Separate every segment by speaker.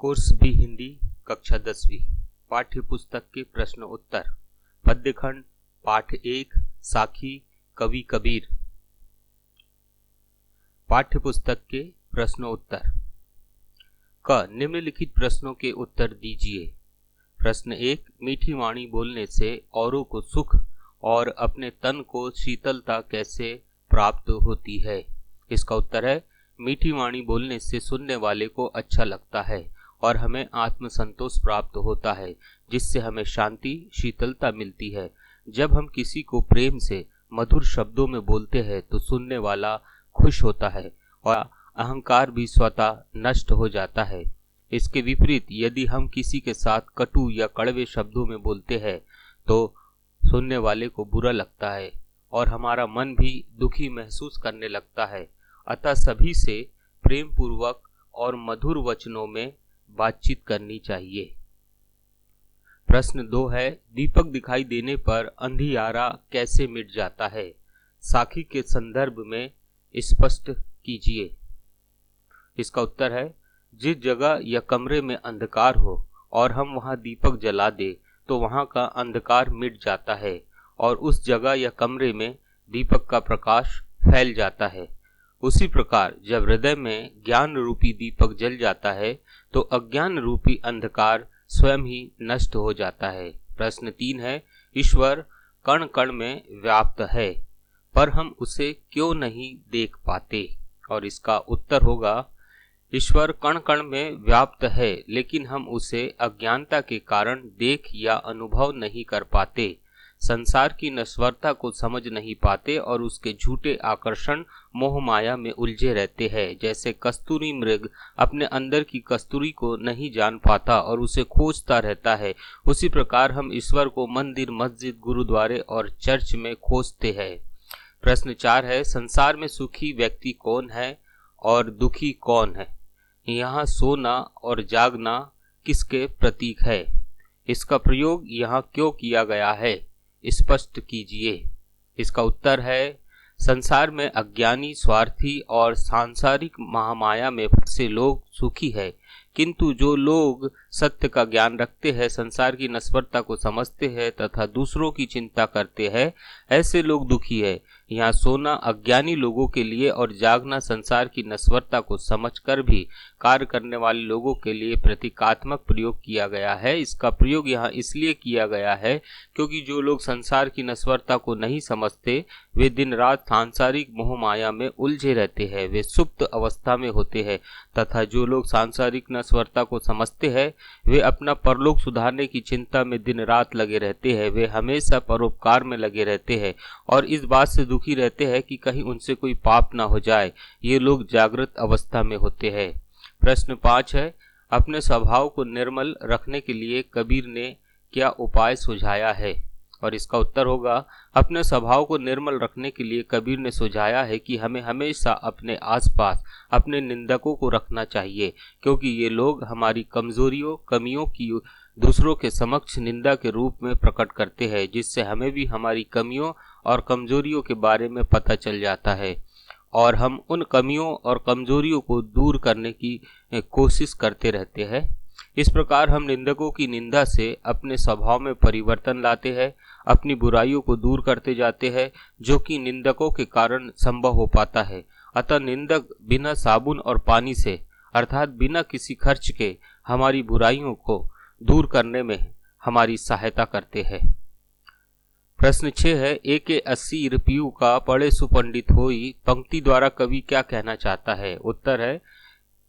Speaker 1: Course B Hindi कक्षा 10वीं पाठ्य पुस्तक के प्रश्न उत्तर पद्यखंड पाठ 1 साखी कवि कबीर। पाठ्य पुस्तक के प्रश्न उत्तर क निम्नलिखित प्रश्नों के उत्तर दीजिए। प्रश्न 1, मीठी वाणी बोलने से औरों को सुख और अपने तन को शीतलता कैसे प्राप्त होती है? इसका उत्तर है, मीठी वाणी बोलने से सुनने वाले को अच्छा लगता है और हमें आत्मसंतोष प्राप्त होता है, जिससे हमें शांति शीतलता मिलती है। जब हम किसी को प्रेम से मधुर शब्दों में बोलते हैं तो सुनने वाला खुश होता है और अहंकार भी स्वतः नष्ट हो जाता है। इसके विपरीत यदि हम किसी के साथ कटु या कड़वे शब्दों में बोलते हैं तो सुनने वाले को बुरा लगता है और हमारा मन भी दुखी महसूस करने लगता है। अतः सभी से प्रेम पूर्वक और मधुर वचनों में बातचीत करनी चाहिए। प्रश्न 2 है, दीपक दिखाई देने पर अंधियारा कैसे मिट जाता है? साखी के संदर्भ में स्पष्ट कीजिए। इसका उत्तर है, जिस जगह या कमरे में अंधकार हो और हम वहां दीपक जला दे तो वहां का अंधकार मिट जाता है और उस जगह या कमरे में दीपक का प्रकाश फैल जाता है। उसी प्रकार जब हृदय में ज्ञान रूपी दीपक जल जाता है तो अज्ञान रूपी अंधकार स्वयं ही नष्ट हो जाता है। प्रश्न 3 है, ईश्वर कण कण में व्याप्त है पर हम उसे क्यों नहीं देख पाते? और इसका उत्तर होगा, ईश्वर कण कण में व्याप्त है लेकिन हम उसे अज्ञानता के कारण देख या अनुभव नहीं कर पाते। संसार की नश्वरता को समझ नहीं पाते और उसके झूठे आकर्षण मोह माया में उलझे रहते हैं। जैसे कस्तूरी मृग अपने अंदर की कस्तूरी को नहीं जान पाता और उसे खोजता रहता है, उसी प्रकार हम ईश्वर को मंदिर, मस्जिद, गुरुद्वारे और चर्च में खोजते हैं। प्रश्न 4 है, संसार में सुखी व्यक्ति कौन है और दुखी कौन है? यहाँ सोना और जागना किसके प्रतीक है? इसका प्रयोग यहाँ क्यों किया गया है? स्पष्ट कीजिए। इसका उत्तर है, संसार में अज्ञानी, स्वार्थी और सांसारिक महामाया में फंसे लोग सुखी है, किंतु जो लोग सत्य का ज्ञान रखते हैं, संसार की नश्वरता को समझते हैं तथा दूसरों की चिंता करते हैं, ऐसे लोग दुखी है। यहाँ सोना अज्ञानी लोगों के लिए और जागना संसार की नश्वरता को समझकर भी कार्य करने वाले लोगों के लिए प्रतीकात्मक प्रयोग किया गया है। इसका प्रयोग यहाँ इसलिए किया गया है क्योंकि जो लोग संसार की नश्वरता को नहीं समझते वे दिन रात सांसारिक मोह माया में उलझे रहते हैं, वे सुप्त अवस्था में होते हैं, तथा जो लोग सांसारिक नश्वरता को समझते हैं वे अपना परलोक सुधारने की चिंता में दिन रात लगे रहते हैं। वे हमेशा परोपकार में लगे रहते हैं और इस बात से दुखी रहते हैं कि कहीं उनसे कोई पाप ना हो जाए। ये लोग जागृत अवस्था में होते हैं। प्रश्न 5 है, अपने स्वभाव को निर्मल रखने के लिए कबीर ने क्या उपाय सुझाया है? और इसका उत्तर होगा, अपने स्वभाव को निर्मल रखने के लिए कबीर ने सुझाया है कि हमें हमेशा अपने आसपास अपने निंदकों को रखना चाहिए, क्योंकि ये लोग हमारी कमजोरियों, कमियों की दूसरों के समक्ष निंदा के रूप में प्रकट करते हैं, जिससे हमें भी हमारी कमियों और कमजोरियों के बारे में पता चल जाता है और हम उन कमियों और कमजोरियों को दूर करने की कोशिश करते रहते हैं। इस प्रकार हम निंदकों की निंदा से अपने स्वभाव में परिवर्तन लाते हैं, अपनी बुराइयों को दूर करते जाते हैं, जो कि निंदकों के कारण संभव हो पाता है। अतः निंदक बिना साबुन और पानी से, अर्थात बिना किसी खर्च के, हमारी बुराइयों को दूर करने में हमारी सहायता करते हैं। प्रश्न 6 है, एके 80 रुपयों का पढ़े सुपंडित होई पंक्ति द्वारा कवि क्या कहना चाहता है? उत्तर है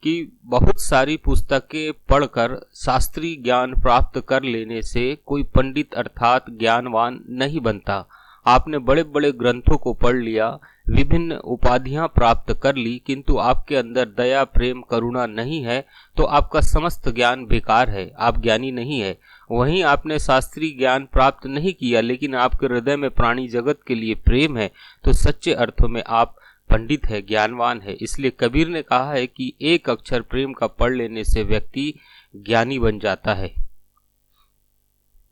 Speaker 1: कि बहुत सारी पुस्तकें पढ़कर शास्त्रीय ज्ञान प्राप्त कर लेने से कोई पंडित अर्थात ज्ञानवान नहीं बनता। आपने बड़े बड़े ग्रंथों को पढ़ लिया, विभिन्न उपाधियां प्राप्त कर ली, किंतु आपके अंदर दया, प्रेम, करुणा नहीं है तो आपका समस्त ज्ञान बेकार है, आप ज्ञानी नहीं है। वहीं आपने शास्त्रीय ज्ञान प्राप्त नहीं किया लेकिन आपके हृदय में प्राणी जगत के लिए प्रेम है तो सच्चे अर्थों में आप पंडित है, ज्ञानवान है। इसलिए कबीर ने कहा है कि एक अक्षर प्रेम का पढ़ लेने से व्यक्ति ज्ञानी बन जाता है।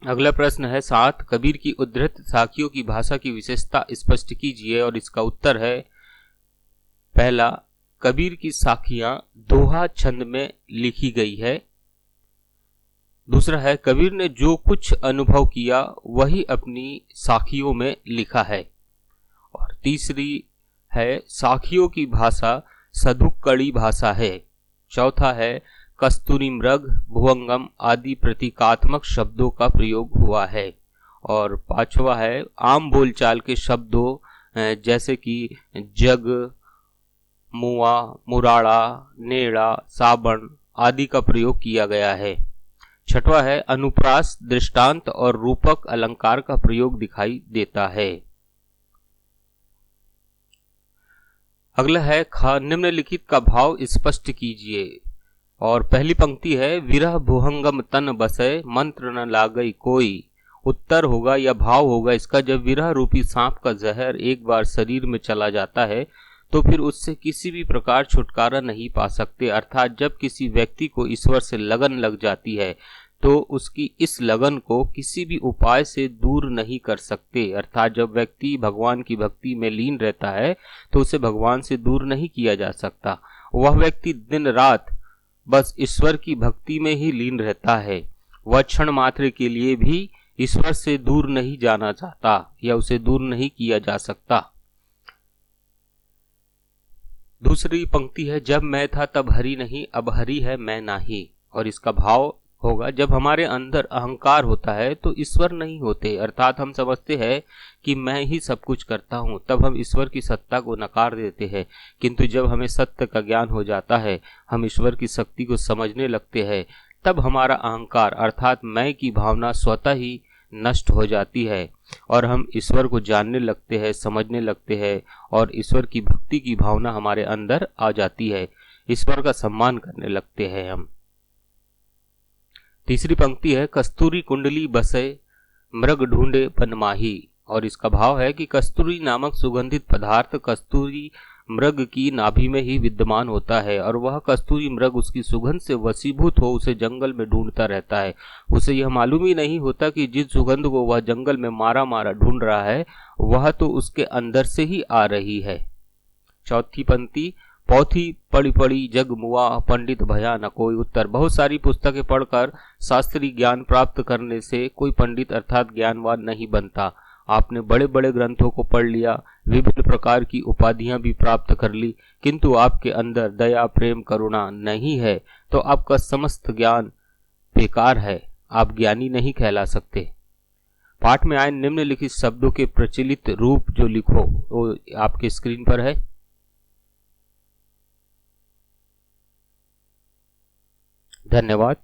Speaker 1: अगला प्रश्न है 7, कबीर की उद्धृत साखियों की भाषा की विशेषता स्पष्ट कीजिए। और इसका उत्तर है, पहला, कबीर की साखियां दोहा छंद में लिखी गई है। दूसरा है कबीर ने जो कुछ अनुभव किया वही अपनी साखियों में लिखा है। और तीसरी है साखियों की भाषा सधुक्कड़ी भाषा है। चौथा है कस्तूरी मृग भुवंगम आदि प्रतीकात्मक शब्दों का प्रयोग हुआ है। और पांचवा है आम बोलचाल के शब्दों जैसे कि जग, मुआ, मुराड़ा, नेड़ा, साबण आदि का प्रयोग किया गया है। छठवा है अनुप्रास, दृष्टांत और रूपक अलंकार का प्रयोग दिखाई देता है। अगला है ख निम्नलिखित का भाव स्पष्ट कीजिए। और पहली पंक्ति है विरह भुहंगम तन बसे मंत्र न लागई कोई। उत्तर होगा या भाव होगा इसका, जब विरह रूपी सांप का जहर एक बार शरीर में चला जाता है तो फिर उससे किसी भी प्रकार छुटकारा नहीं पा सकते। अर्थात जब किसी व्यक्ति को ईश्वर से लगन लग जाती है तो उसकी इस लगन को किसी भी उपाय से दूर नहीं कर सकते। अर्थात जब व्यक्ति भगवान की भक्ति में लीन रहता है तो उसे भगवान से दूर नहीं किया जा सकता। वह व्यक्ति दिन रात बस ईश्वर की भक्ति में ही लीन रहता है। वह क्षण मात्र के लिए भी ईश्वर से दूर नहीं जाना चाहता या उसे दूर नहीं किया जा सकता। दूसरी पंक्ति है जब मैं था तब हरि नहीं, अब हरि है मैं नाही। और इसका भाव होगा जब हमारे अंदर अहंकार होता है तो ईश्वर नहीं होते। अर्थात हम समझते हैं कि मैं ही सब कुछ करता हूँ, तब हम ईश्वर की सत्ता को नकार देते हैं। किंतु जब हमें सत्य का ज्ञान हो जाता है, हम ईश्वर की शक्ति को समझने लगते हैं, तब हमारा अहंकार अर्थात मैं की भावना स्वतः ही नष्ट हो जाती है और हम ईश्वर को जानने लगते हैं, समझने लगते हैं और ईश्वर की भक्ति की भावना हमारे अंदर आ जाती है। ईश्वर का सम्मान करने लगते हैं हम। तीसरी पंक्ति है कस्तूरी कुंडली बसे मृग ढूंढे बनमाही। और इसका भाव है कि कस्तूरी नामक सुगंधित पदार्थ कस्तूरी मृग की नाभि में ही विद्यमान होता है और वह कस्तूरी मृग उसकी सुगंध से वशीभूत हो उसे जंगल में ढूंढता रहता है। उसे यह मालूम ही नहीं होता कि जिस सुगंध को वह जंगल में मारा मारा ढूंढ रहा है वह तो उसके अंदर से ही आ रही है। चौथी पंक्ति पौथी पड़ी पड़ी जग मुआ पंडित भया न कोई। उत्तर बहुत सारी पुस्तकें पढ़कर शास्त्रीय ज्ञान प्राप्त करने से कोई पंडित अर्थात ज्ञानवान नहीं बनता। आपने बड़े बड़े ग्रंथों को पढ़ लिया, विभिन्न प्रकार की उपाधियां भी प्राप्त कर ली, किंतु आपके अंदर दया प्रेम करुणा नहीं है तो आपका समस्त ज्ञान बेकार है, आप ज्ञानी नहीं कहला सकते। पाठ में आए निम्नलिखित शब्दों के प्रचलित रूप जो लिखो वो आपके स्क्रीन पर है। धन्यवाद।